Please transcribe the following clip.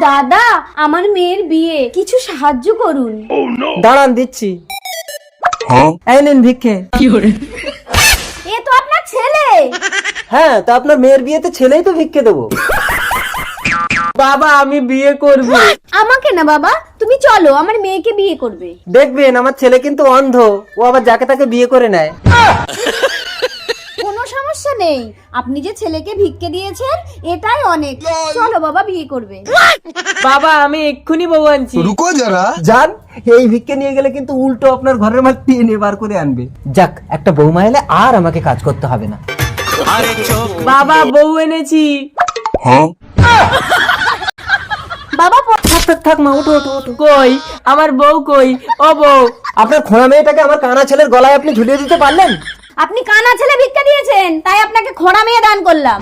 দাদা, আমার মেয়ের বিয়ে, কিছু সাহায্য করুন। দাঁড়ান দিচ্ছি। এই নিন ভিক্ষে। এ তো আপনার ছেলে। হ্যাঁ, তা আপনার মেয়ের বিয়েতে ছেলেই তো ভিক্ষে দেবো। বাবা, আমি বিয়ে করব। আমাকে না বাবা, তুমি চলো, আমার মেয়েকে বিয়ে করবে। দেখবেন আমার ছেলে কিন্তু অন্ধ, ও আবার যাকে তাকে বিয়ে করে নেয়। কোনো সমস্যা নেই, আপনি যে ছেলেকে ভিক্ষে দিয়েছেন এটাই অনেক। চলো বাবা, বিয়ে করবে। বাবা, আমি এক্ষুনি বউ আনছি। रुको जरा। জান, এই ভিক্ষে নিয়ে গেলে কিন্তু উল্টো আপনার ঘরের মাল টেনে বার করে আনবে। যাক, একটা বৌমা এলে আর আমাকে কাজ করতে হবে না। বাবা, বউ এনেছি। বাবা থাক থাক থাক মা, ওঠো ওঠো ওঠো। কই আমার বউ, কই ও বউ? আপনার খোঁড়া মেয়েটাকে আমার কানা ছেলের গলায় আপনি ঝুলিয়ে দিতে পারলেন? আপনি কানা ছেলে ভিক্ষা দিয়েছেন, তাই আপনাকে খোঁড়া মেয়ে দান করলাম।